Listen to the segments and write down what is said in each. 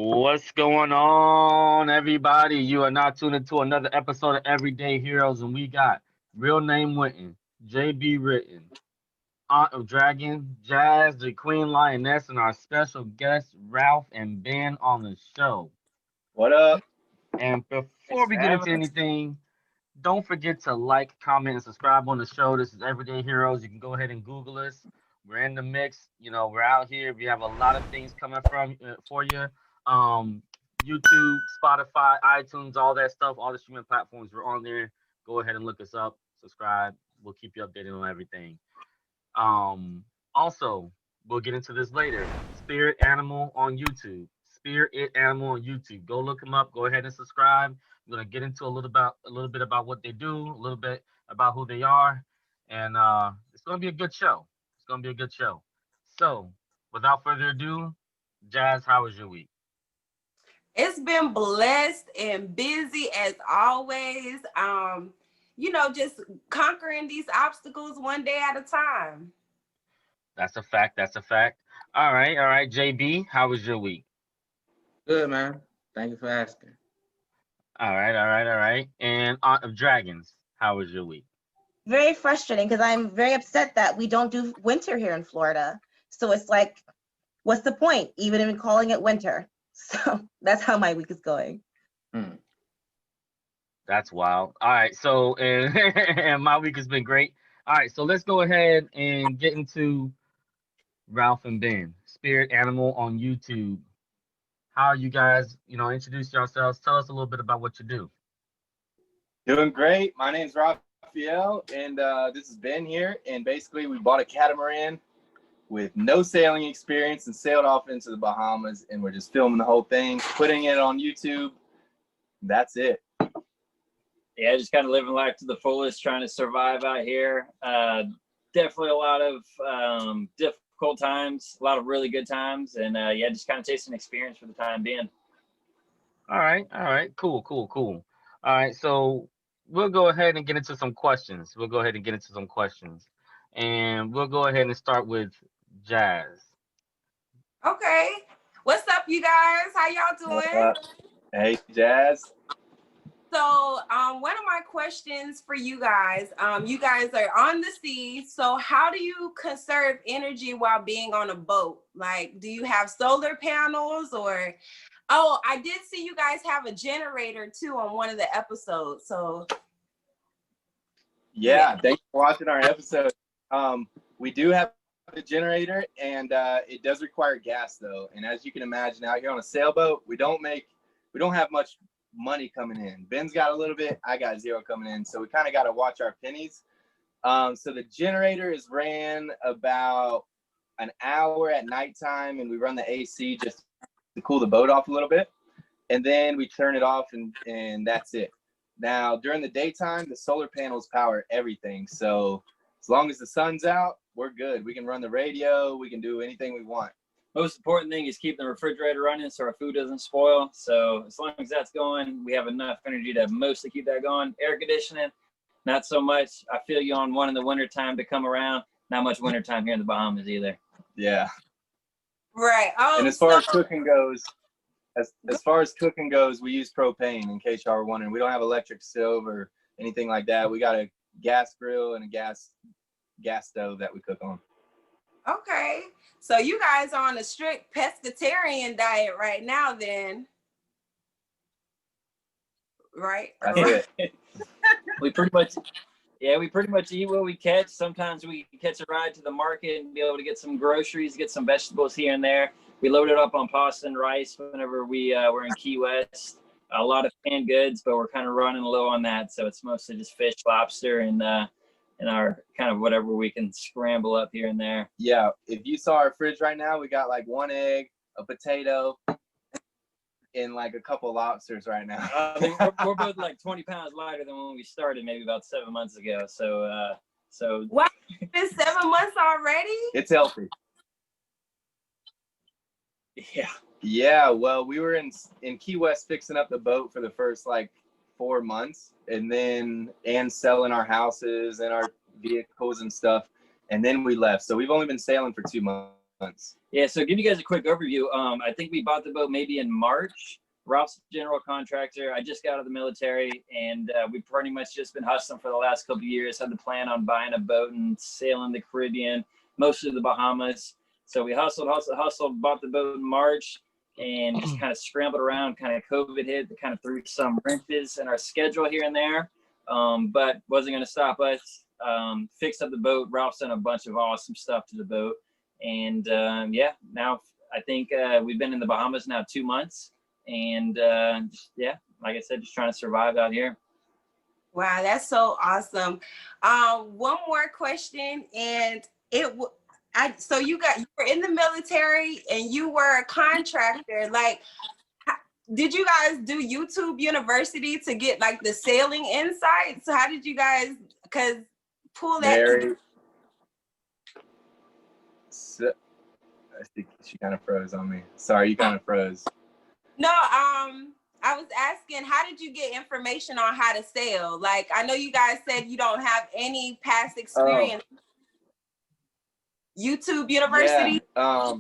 What's going on, everybody? You are now tuned into another episode of Everyday Heroes, and we got real name Wynton, JB Written, Aunt of Dragon, Jazz, the Queen Lioness, and our special guests Ralph and Ben on the show. What up? And Thanks before we for get into having us. anything, don't forget to like, comment, and subscribe on the show. This is Everyday Heroes. You can go ahead and Google us. We're in the mix. We're out here. We have a lot of things coming from for you. Um, YouTube, Spotify, iTunes, all that stuff, all the streaming platforms. We're on there. Go ahead and look us up. Subscribe. We'll keep you updated on everything. Also, we'll get into this later. Spirit Animal on YouTube. Spirit Animal on YouTube. Go look them up. Go ahead and subscribe. I'm gonna get into a little bit about what they do, a little bit about who they are, and it's gonna be a good show. It's gonna be a good show. So, without further ado, Jazz, how was your week? It's been blessed and busy as always. Just conquering these obstacles one day at a time. That's a fact. That's a fact. All right. JB, how was your week? Good, man. Thank you for asking. All right. And Aunt of Dragons, how was your week? Very frustrating because I'm very upset that we don't do winter here in Florida. So it's like, what's the point, even in calling it winter? So that's how my week is going. That's wild. All right, so and, and my week has been great. All right, so let's go ahead and get into Ralph and Ben, Spirit Animal on YouTube. How are you guys? Introduce yourselves. Tell us a little bit about what you do. Doing great. My name's Raphael, and this is Ben here. And basically, we bought a catamaran with no sailing experience and sailed off into the Bahamas. And we're just filming the whole thing, putting it on YouTube. That's it. Yeah, just kind of living life to the fullest, trying to survive out here. Definitely a lot of difficult times, a lot of really good times, and just kind of chasing experience for the time being. All right. Cool. All right, so we'll go ahead and get into some questions. And we'll go ahead and start with Jazz. Okay. What's up, you guys? How y'all doing? Hey, Jazz. So, one of my questions for you guys are on the sea. So how do you conserve energy while being on a boat? Like, do you have solar panels or, oh, I did see you guys have a generator too on one of the episodes. So. Yeah, thanks for watching our episode. We do have a generator, and it does require gas though. And as you can imagine, out here on a sailboat, we don't have much money coming in. Ben's got a little bit, I got zero coming in, so we kind of got to watch our pennies. So the generator is ran about an hour at nighttime, and we run the AC just to cool the boat off a little bit, and then we turn it off, and that's it. Now during the daytime, the solar panels power everything, so as long as the sun's out, we're good. We can run the radio, we can do anything we want. Most important thing is keeping the refrigerator running so our food doesn't spoil. So as long as that's going, we have enough energy to mostly keep that going. Air conditioning, not so much. I feel you on one in the winter time to come around. Not much winter time here in the Bahamas either. Yeah. Right. Oh, and as far as cooking goes, we use propane, in case y'all were wondering. We don't have electric stove or anything like that. We got a gas grill and a gas stove that we cook on. Okay. So you guys are on a strict pescatarian diet right now then. Right? That's it. We pretty much eat what we catch. Sometimes we catch a ride to the market and be able to get some groceries, get some vegetables here and there. We load it up on pasta and rice whenever we're in Key West. A lot of canned goods, but we're kind of running low on that. So it's mostly just fish, lobster, and our kind of whatever we can scramble up here and there. Yeah, if you saw our fridge right now, we got like one egg, a potato, and like a couple lobsters right now. We're both like 20 pounds lighter than when we started, maybe about 7 months ago. So wow, it's been 7 months already? It's healthy. Yeah, well, we were in Key West fixing up the boat for the first like 4 months, and selling our houses and our vehicles and stuff, and then we left. So we've only been sailing for 2 months. months. Yeah, so give you guys a quick overview. I think we bought the boat maybe in March. Ralph's general contractor. I just got out of the military, and we've pretty much just been hustling for the last couple of years. Had the plan on buying a boat and sailing the Caribbean, mostly the Bahamas. So we hustled, bought the boat in March, and just kind of scrambled around. Kind of COVID hit, kind of threw some wrenches in our schedule here and there, but wasn't going to stop us. Fixed up the boat. Ralph's done a bunch of awesome stuff to the boat, and yeah, now I think we've been in the Bahamas now 2 months. And yeah, like I said, just trying to survive out here. Wow, that's so awesome. One more question, and so you were in the military and you were a contractor. Like, did you guys do YouTube University to get like the sailing insights? So how did you guys pull that? So, I think she kind of froze on me. Sorry, you kind of froze. No, I was asking, how did you get information on how to sail? Like, I know you guys said you don't have any past experience. Oh. YouTube University? Yeah,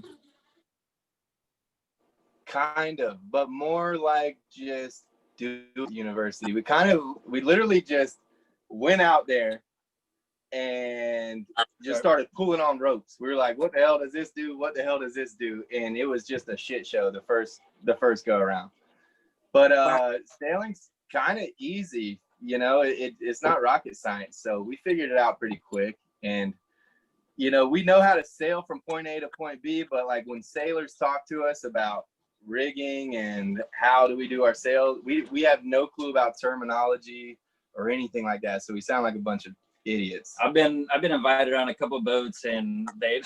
kind of, but more like just do university. We literally just went out there and just started pulling on ropes. We were like, what the hell does this do? What the hell does this do? And it was just a shit show the first go around. But sailing's kind of easy, you know, it's not rocket science. So we figured it out pretty quick. And, you know, we know how to sail from point A to point B, but like when sailors talk to us about rigging and how do we do our sails, we have no clue about terminology or anything like that. So we sound like a bunch of idiots. I've been invited on a couple of boats, and they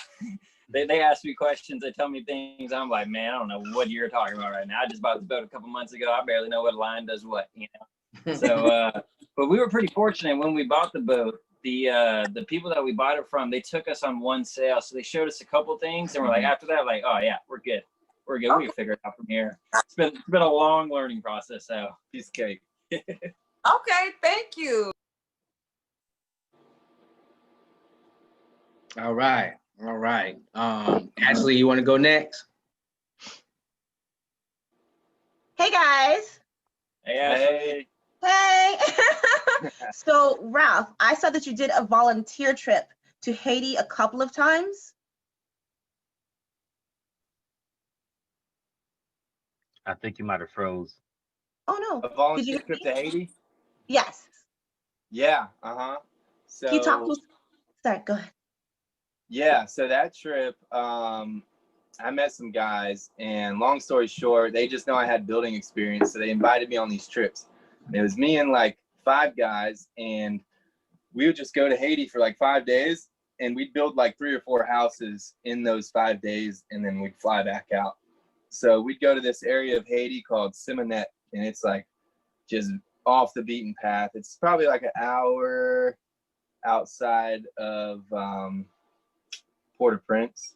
ask me questions, they tell me things. I'm like, man, I don't know what you're talking about right now. I just bought the boat a couple months ago. I barely know what line does what, you know. So but we were pretty fortunate when we bought the boat. The people that we bought it from, they took us on one sail, so they showed us a couple things, and we're like, after that, like, oh yeah, we're good, we can figure it out from here. It's been a long learning process. So piece of cake. Okay, thank you. All right. Ashley, you want to go next? Hey guys. Hey. Hey. So Ralph, I saw that you did a volunteer trip to Haiti a couple of times. I think you might have froze. Oh no. A volunteer trip to Haiti? Yes. Yeah. So Can you talk to us? Sorry, go ahead. Yeah, so that trip, I met some guys, and long story short, they just know I had building experience, so they invited me on these trips. And it was me and like 5 guys, and we would just go to Haiti for like 5 days, and we'd build like 3 or 4 houses in those 5 days, and then we'd fly back out. So we'd go to this area of Haiti called Simonette, and it's like just off the beaten path. It's probably like an hour outside of Port-au-Prince,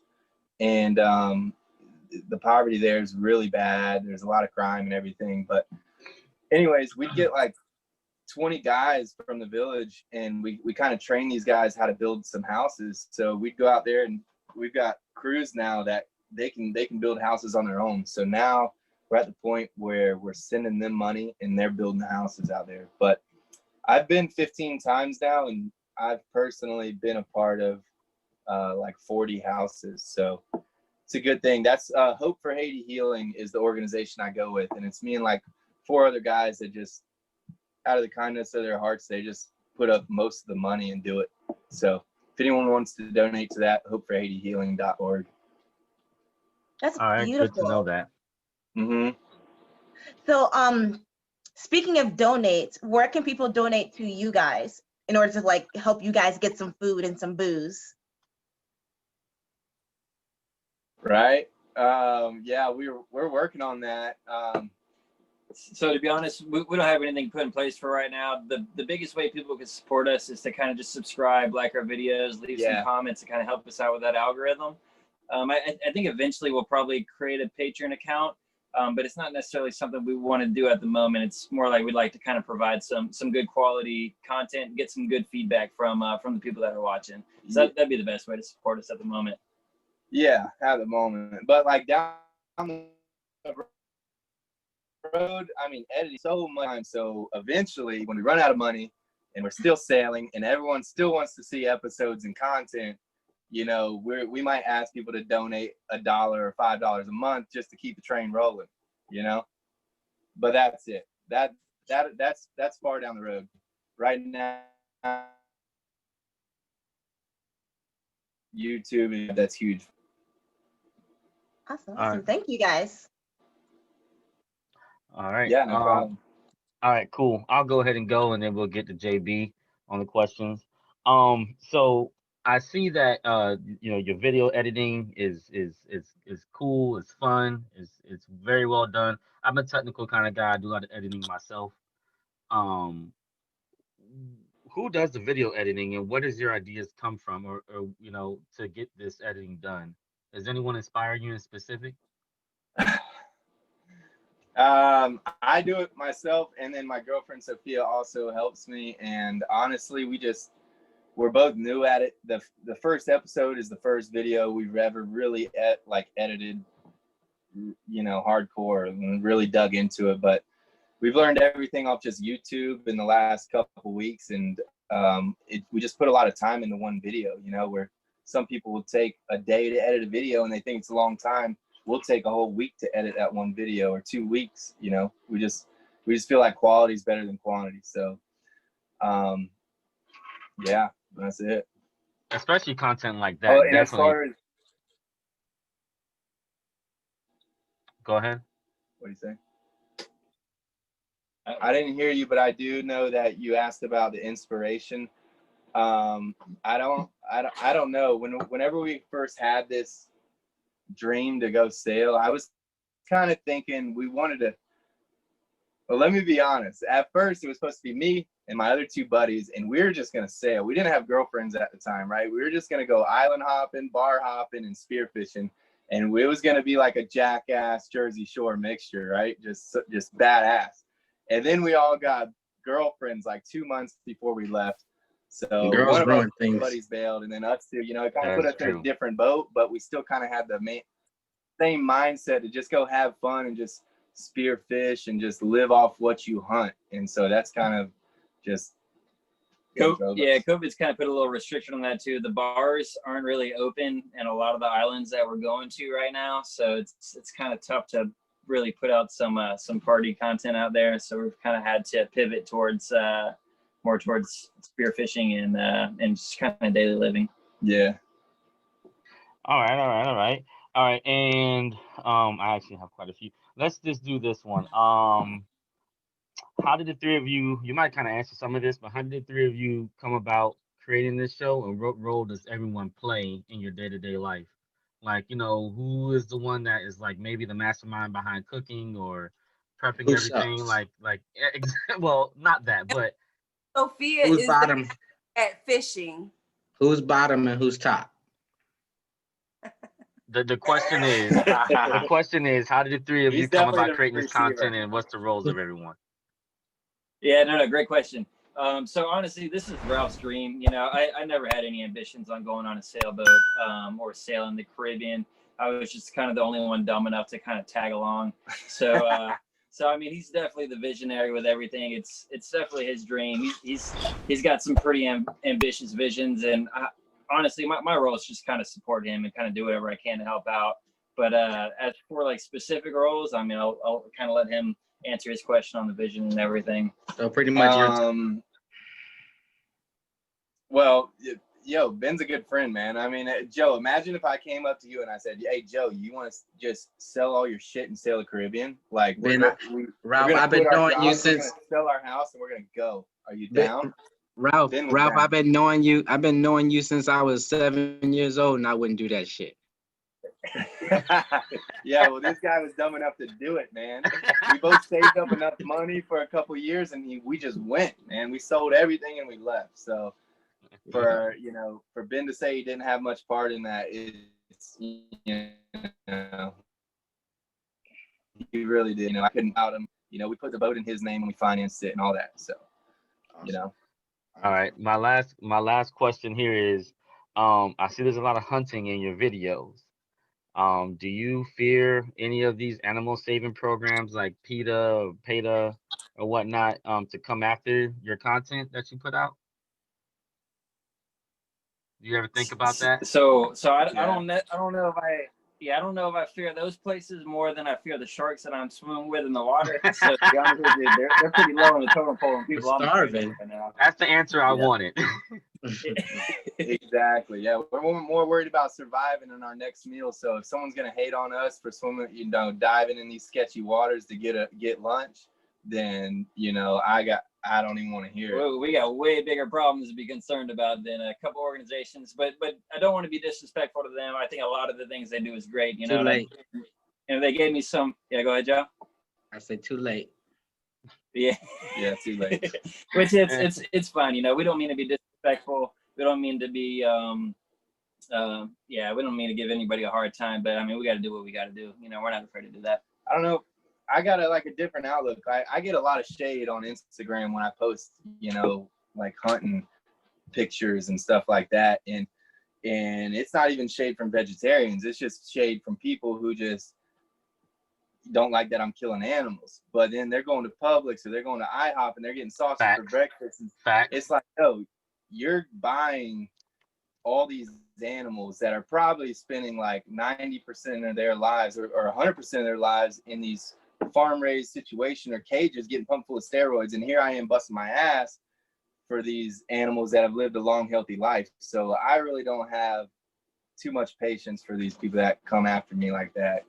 and the poverty there is really bad. There's a lot of crime and everything, but anyways, we'd get like 20 guys from the village, and we kind of train these guys how to build some houses. So we'd go out there, and we've got crews now that they can build houses on their own. So now we're at the point where we're sending them money and they're building the houses out there. But I've been 15 times now, and I've personally been a part of like 40 houses. So it's a good thing. That's Hope for Haiti Healing is the organization I go with. And it's me and like 4 other guys that just, out of the kindness of their hearts, they just put up most of the money and do it. So if anyone wants to donate to that, hopeforhaitihealing.org. That's All right, beautiful. good to know that. So speaking of donate, where can people donate to you guys in order to like help you guys get some food and some booze? Right. Yeah, we're working on that. So to be honest, we don't have anything put in place for right now. The biggest way people can support us is to kind of just subscribe, like our videos, leave some comments to kind of help us out with that algorithm. I think eventually we'll probably create a Patreon account, but it's not necessarily something we want to do at the moment. It's more like we'd like to kind of provide some good quality content and get some good feedback from the people that are watching. So that'd be the best way to support us at the moment. Yeah, at the moment. But like down the road, I mean, editing so much time. So eventually, when we run out of money and we're still sailing and everyone still wants to see episodes and content, you know, we might ask people to donate $1 or $5 a month just to keep the train rolling, you know. But that's it. That's far down the road. Right now, YouTube, that's huge. Awesome. All Awesome. right. Thank you guys. All right. Yeah, no problem. All right, cool. I'll go ahead and go, and then we'll get to JB on the questions. So I see that you know, your video editing is cool, it's fun, it's very well done. I'm a technical kind of guy. I do a lot of editing myself. Um, who does the video editing, and where does your ideas come from, or you know, to get this editing done? Does anyone inspire you in specific? I do it myself, and then my girlfriend Sophia also helps me. And honestly, we're both new at it. The first episode is the first video we've ever really edited, you know, hardcore and really dug into it. But we've learned everything off just YouTube in the last couple weeks, and we just put a lot of time into one video. You know, where some people will take a day to edit a video and they think it's a long time. We'll take a whole week to edit that one video, or 2 weeks. You know, we just feel like quality is better than quantity. So, yeah, that's it. Especially content like Oh, that, and as definitely. far as Go ahead. what do you say? I didn't hear you, but I do know that you asked about the inspiration. I don't know. Whenever we first had this dream to go sail, I was kind of thinking we wanted to. Well, let me be honest. At first, it was supposed to be me and my other 2 buddies, and we were just gonna sail. We didn't have girlfriends at the time, right? We were just gonna go island hopping, bar hopping, and spearfishing, and it was gonna be like a Jackass Jersey Shore mixture, right? Just badass. And then we all got girlfriends like 2 months before we left. So Girls one of our ruin things. buddies bailed, and then us 2, you know, it kind of put That's us in true. a different boat, but we still kind of had the same mindset to just go have fun and just spearfish and just live off what you hunt. And so that's kind of just COVID's kind of put a little restriction on that too. The bars aren't really open in a lot of the islands that we're going to right now, so it's kind of tough to really put out some party content out there. So we've kind of had to pivot towards more towards spearfishing and just kind of daily living. Yeah. All right. And I actually have quite a few. Let's just do this one. How did the 3 of you? You might kind of answer some of this, but how did the 3 of you come about creating this show, and what role does everyone play in your day-to-day life? Like, you know, who is the one that is like maybe the mastermind behind cooking or prepping Who everything? sucks? Well, not that, but Sophia Who's is bottom? at fishing. Who's bottom and who's top? the question is, how did the 3 of you He's come definitely about the creating this receiver. content, and what's the roles of everyone? Yeah, no, great question. So honestly, this is Ralph's dream. You know, I never had any ambitions on going on a sailboat or sailing the Caribbean. I was just kind of the only one dumb enough to kind of tag along. So, so I mean, he's definitely the visionary with everything. It's definitely his dream. He's got some pretty ambitious visions, and honestly, my role is just kind of support him and kind of do whatever I can to help out. But as for like specific roles, I mean, I'll kind of let him answer his question on the vision and everything. So pretty much well, yo, Ben's a good friend, man. I mean, Joe, imagine if I came up to you and I said, "Hey, Joe, you want to just sell all your shit and sail the Caribbean? Like, Ralph, I've been knowing you since sell our house and we're gonna go. Are you down?" Ralph, Ben was Ralph, down. I've been knowing you since I was 7 years old, and I wouldn't do that shit. Yeah, well, this guy was dumb enough to do it, man. We both saved up enough money for a couple years, and we just went, man. We sold everything and we left. So for Ben to say he didn't have much part in that, it's he really did. I couldn't out him. We put the boat in his name and we financed it and all that. So Awesome. All right, my last question here is, I see there's a lot of hunting in your videos. Do you fear any of these animal saving programs like PETA or PETA or whatnot to come after your content that you put out? Do you ever think about that? I don't know if I don't know if I fear those places more than I fear the sharks that I'm swimming with in the water. So to be honest with you, they're pretty low on the totem pole, and people starving. right now. That's the answer I wanted. Exactly. Yeah, we're more worried about surviving in our next meal. So if someone's gonna hate on us for swimming, diving in these sketchy waters to get lunch, then I don't even want to hear it. We got way bigger problems to be concerned about than a couple organizations, but I don't want to be disrespectful to them. I think a lot of the things they do is great. You know, late. And they gave me some. Yeah, go ahead, Joe. I said too late. Yeah. Yeah, too late. Which it's fine. You know, we don't mean to be disrespectful. We don't mean to be we don't mean to give anybody a hard time, but I mean, we got to do what we got to do. You know, we're not afraid to do that. I don't know. I got a different outlook. I get a lot of shade on Instagram when I post, like hunting pictures and stuff like that. And it's not even shade from vegetarians. It's just shade from people who just don't like that I'm killing animals. But then they're going to Publix or they're going to IHOP and they're getting sausage for breakfast. And it's like, no, you're buying all these animals that are probably spending like 90% of their lives or 100% of their lives in these farm raised situation or cages getting pumped full of steroids, and here I am busting my ass for these animals that have lived a long healthy life. So I really don't have too much patience for these people that come after me like that,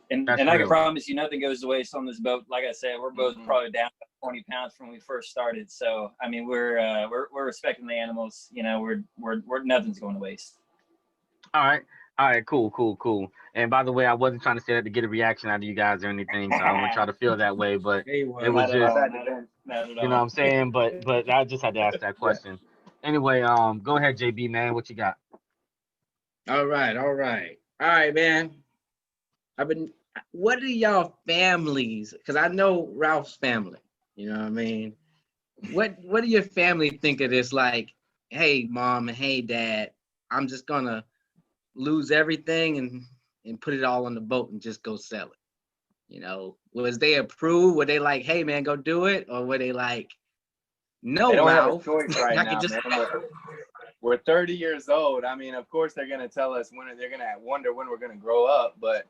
And I can promise you nothing goes to waste on this boat. Like I said, we're both probably down 20 pounds from when we first started. So I mean, we're respecting the animals. We're nothing's going to waste. All right, cool. And by the way, I wasn't trying to say that to get a reaction out of you guys or anything, so I don't want y'all to feel that way, but it was just, you know what I'm saying? But I just had to ask that question. Anyway, go ahead, JB, man. What you got? All right, man. What are y'all families? Because I know Ralph's family. You know what I mean? What do your family think of this? Like, hey, mom, and hey, dad, I'm just gonna lose everything and put it all on the boat and just go sell it. Was they approved? Were they like, hey man, go do it? Or were they like, no, they don't Ralph, have a choice right now, man. We're 30 years old. I mean, of course they're gonna tell us when they're gonna wonder when we're gonna grow up, but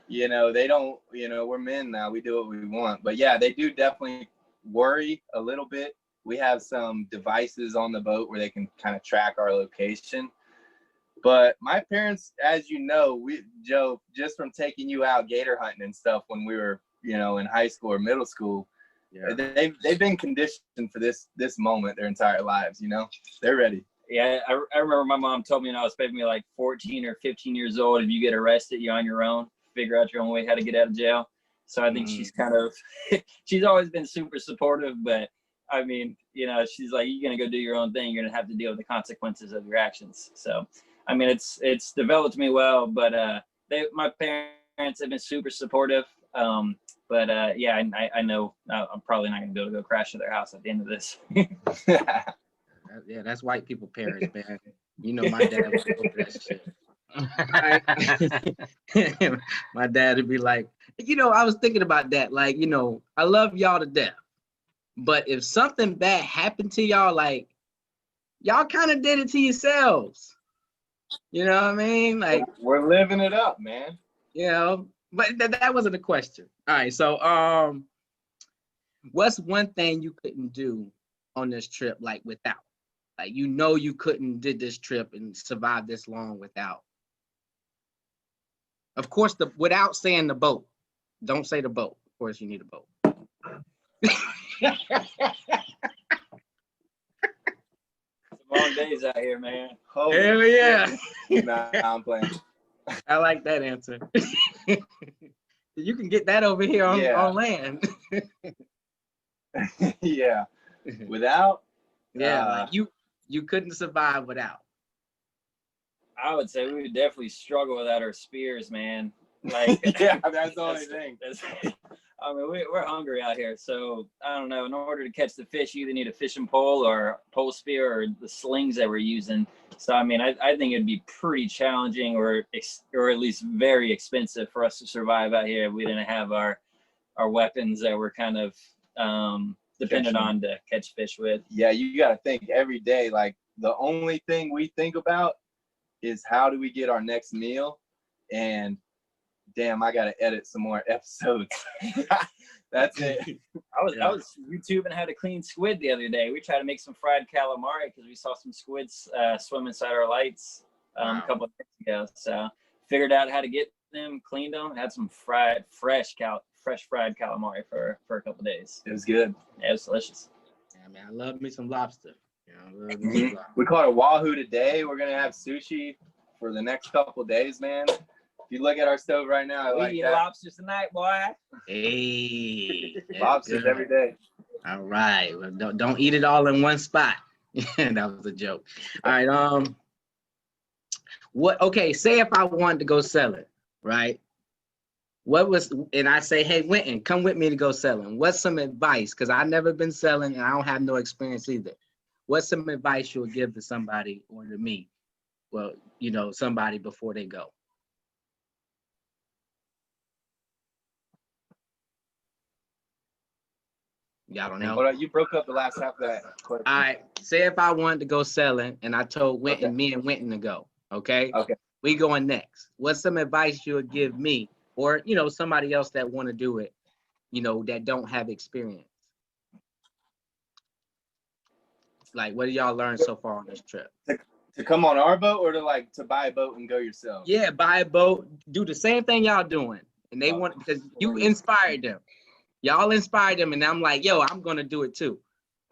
they don't, we're men now, we do what we want. But yeah, they do definitely worry a little bit. We have some devices on the boat where they can kind of track our location. But my parents, as you know, Joe, just from taking you out gator hunting and stuff when we were, in high school or middle school, they've been conditioned for this moment their entire lives. They're ready. Yeah, I remember my mom told me when I was maybe like 14 or 15 years old, if you get arrested, you're on your own. Figure out your own way how to get out of jail. So I think she's kind of, she's always been super supportive, but I mean, she's like, you're going to go do your own thing. You're going to have to deal with the consequences of your actions. So, I mean, it's developed me well, but my parents have been super supportive. But I know I'm probably not going to be able to go crash at their house at the end of this. Yeah, that's white people parents, man. My dad would go for that shit. My dad would be like, I was thinking about that. Like, I love y'all to death. But if something bad happened to y'all, like, y'all kind of did it to yourselves. You know what I mean? Like, we're living it up, man. But that wasn't a question. All right, so what's one thing you couldn't do on this trip, like without? Like, you couldn't did this trip and survive this long without. Of course, without saying the boat. Don't say the boat. Of course, you need a boat. Long days out here, man. Hell yeah. Nah, I'm playing. I like that answer. You can get that over here on land. Yeah. Without? Yeah, like you couldn't survive without. I would say we would definitely struggle without our spears, man. Like, yeah, that's the only thing. I mean, we're hungry out here, so I don't know. In order to catch the fish, you either need a fishing pole or pole spear or the slings that we're using. So I mean, I think it'd be pretty challenging, or at least very expensive for us to survive out here if we didn't have our weapons that we're kind of dependent on to catch fish with. Yeah, you got to think every day. Like the only thing we think about is how do we get our next meal, and damn, I gotta edit some more episodes. That's it. I was YouTubing how to clean squid the other day. We tried to make some fried calamari because we saw some squids swim inside our lights a couple of days ago. So figured out how to get them, cleaned them, had some fresh fried calamari for a couple of days. It was good. Yeah, it was delicious. Yeah, man, I love me some lobster. You know, I love me some lobster. We caught a wahoo today. We're gonna have sushi for the next couple of days, man. If you look at our stove right now, I We like eat that. lobsters tonight, boy. Hey, Lobsters good. every day. All right. Well, don't eat it all in one spot. That was a joke. All right. Okay, say if I wanted to go sell it, right? And I say, hey, Wynton, come with me to go selling. What's some advice? Because I've never been selling and I don't have no experience either. What's some advice you'll give to somebody or to me? Well, you know, somebody before they go. Y'all don't know. Hold on, you broke up the last half of that question. All right. Say if I wanted to go selling and I told Wynton, Okay. me and Wynton to go. Okay. Okay. We going next. What's some advice you would give me, or you know, somebody else that want to do it, you know, that don't have experience? Like, what did y'all learn so far on this trip? To come on our boat, or to buy a boat and go yourself? Yeah, buy a boat, do the same thing y'all doing, and they want, because you inspired them. Y'all inspired them, and I'm like, yo, I'm gonna do it too.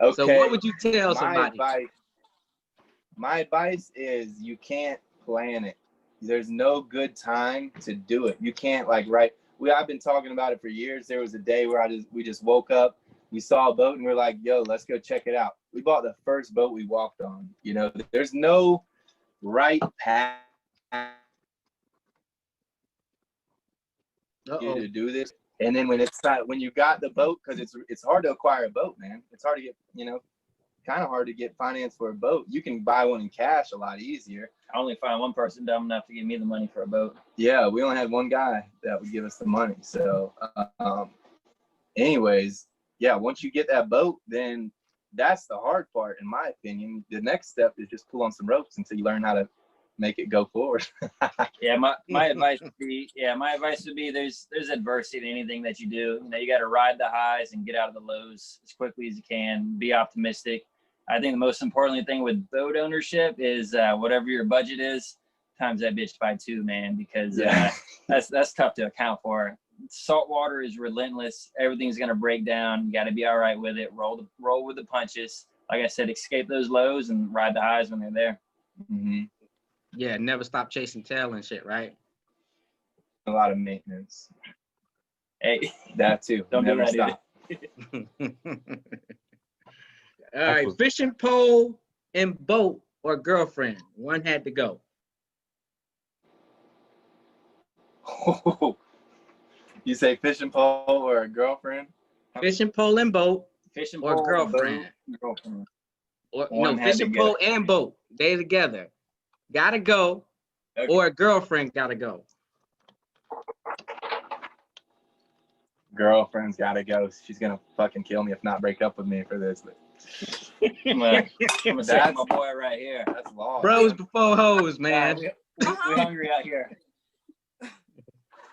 Okay. So what would you tell somebody? My advice is you can't plan it. There's no good time to do it. You can't I've been talking about it for years. There was a day where we just woke up, we saw a boat and we're like, yo, let's go check it out. We bought the first boat we walked on. You know, there's no right path to do this. And then when you got the boat, because it's hard to acquire a boat, man. It's hard to get, kind of hard to get finance for a boat. You can buy one in cash a lot easier. I only find one person dumb enough to give me the money for a boat. Yeah, we only had one guy that would give us the money. So anyways, yeah, once you get that boat, then that's the hard part, in my opinion. The next step is just pull on some ropes until you learn how to make it go forward. Yeah, my advice would be, there's adversity in anything that you do. You know, you got to ride the highs and get out of the lows as quickly as you can. Be optimistic. I think the most important thing with boat ownership is whatever your budget is, times that bitch by 2, man, because that's tough to account for. Salt water is relentless. Everything's gonna break down. You got to be all right with it. Roll with the punches. Like I said, escape those lows and ride the highs when they're there. Mm-hmm. Yeah, never stop chasing tail and shit, right? A lot of maintenance. Hey, that too. Don't never do that stop. All right, fishing pole and boat or girlfriend. One had to go. You say fishing pole or a girlfriend? Fishing pole and boat. Fishing or pole, girlfriend. Girlfriend. Or One no, had fishing to pole and boat. They together. Gotta go. Okay. Or a girlfriend gotta go. Girlfriend's gotta go. She's gonna fucking kill me if not break up with me for this. I'm gonna say my boy right here. That's law. Bros before hoes, man. We hungry out here.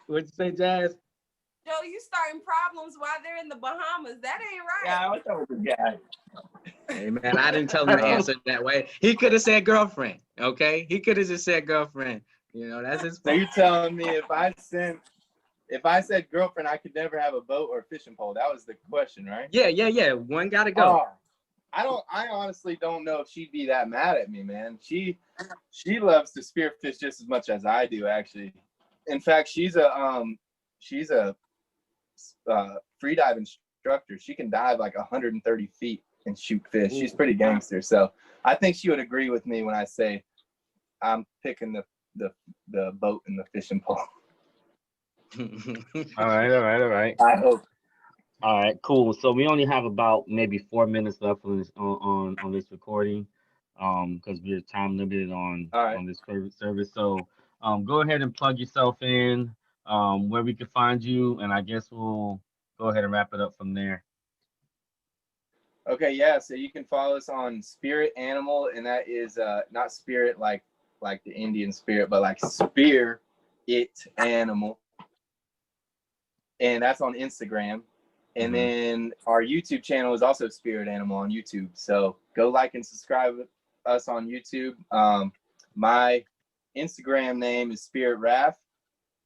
What'd you say, Jazz? Joe, you starting problems while they're in the Bahamas. That ain't right. Yeah, what's up with this guy? Hey, man, I didn't tell him to answer that way. He could have said girlfriend, okay? He could have just said girlfriend. You know, that's his So fault. you're telling me if I said girlfriend, I could never have a boat or a fishing pole? That was the question, right? Yeah. One gotta go. Oh, I honestly don't know if she'd be that mad at me, man. She loves to spearfish just as much as I do, actually. In fact, she's a free dive instructor. She can dive like 130 feet and shoot fish. She's pretty gangster. So I think she would agree with me when I say I'm picking the boat and the fishing pole. All right. I hope. All right, cool. So we only have about maybe 4 minutes left on this on this recording, because we're time limited All right. on this service. So, go ahead and plug yourself in, where we can find you, and I guess we'll go ahead and wrap it up from there. Okay, yeah. So you can follow us on Spirit Animal, and that is not spirit like the Indian spirit, but like Spear It Animal, and that's on Instagram. And then our YouTube channel is also Spirit Animal on YouTube. So go like and subscribe us on YouTube. My Instagram name is Spirit Raff,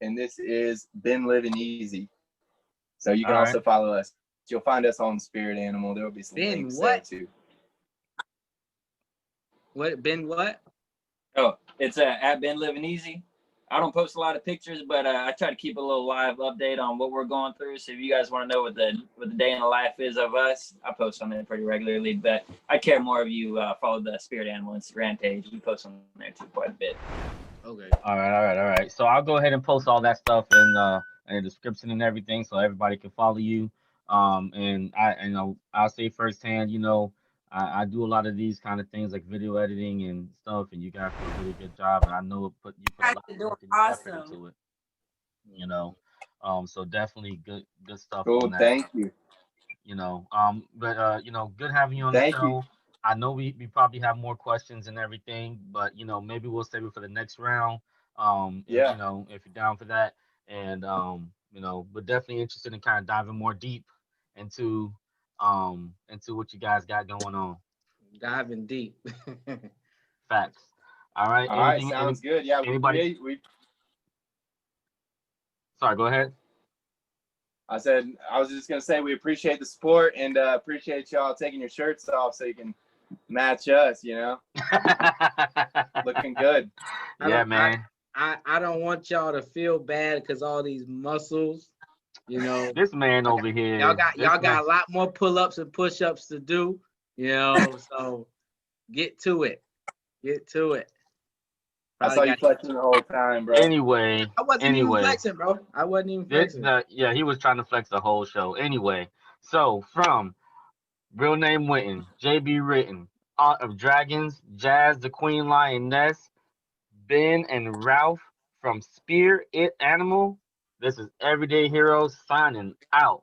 and this is Been Living Easy. So you can All also right. follow us. You'll find us on Spirit Animal. There will be some Ben links what? there too. What Ben? What? Oh, it's at Ben Living Easy. I don't post a lot of pictures, but I try to keep a little live update on what we're going through. So if you guys want to know what the day in the life is of us, I post on there pretty regularly. But I care more if you follow the Spirit Animal Instagram page. We post on there too quite a bit. Okay. All right. So I'll go ahead and post all that stuff in the description and everything, so everybody can follow you. And I'll say firsthand, I do a lot of these kind of things like video editing and stuff, and you guys do a really good job. And I know you put a You lot guys of are work doing and effort awesome. into it. You know, so definitely good stuff Cool. on that. Thank you. Good having you on the Thank show. you. I know we probably have more questions and everything, but maybe we'll save it for the next round. Yeah. If you're down for that, and we're definitely interested in kind of diving more deep into what you guys got going on. Diving deep. Facts. All right. All right. Sounds good. Yeah. Anybody? We Sorry. Go ahead. I said I was just gonna say we appreciate the support and appreciate y'all taking your shirts off so you can match us. Looking good. Yeah, man. I don't want y'all to feel bad because all these muscles, This man over here. y'all this man- got a lot more pull-ups and push-ups to do, so get to it. Get to it. I saw you flexing the whole time, bro. Anyway, I wasn't even flexing, bro. I wasn't even flexing. Yeah, he was trying to flex the whole show. Anyway, so from real name Wynton, JB Written, Art of Dragons, Jazz the Queen Lioness, Ben and Ralph from Spear It Animal. This is Everyday Heroes signing out.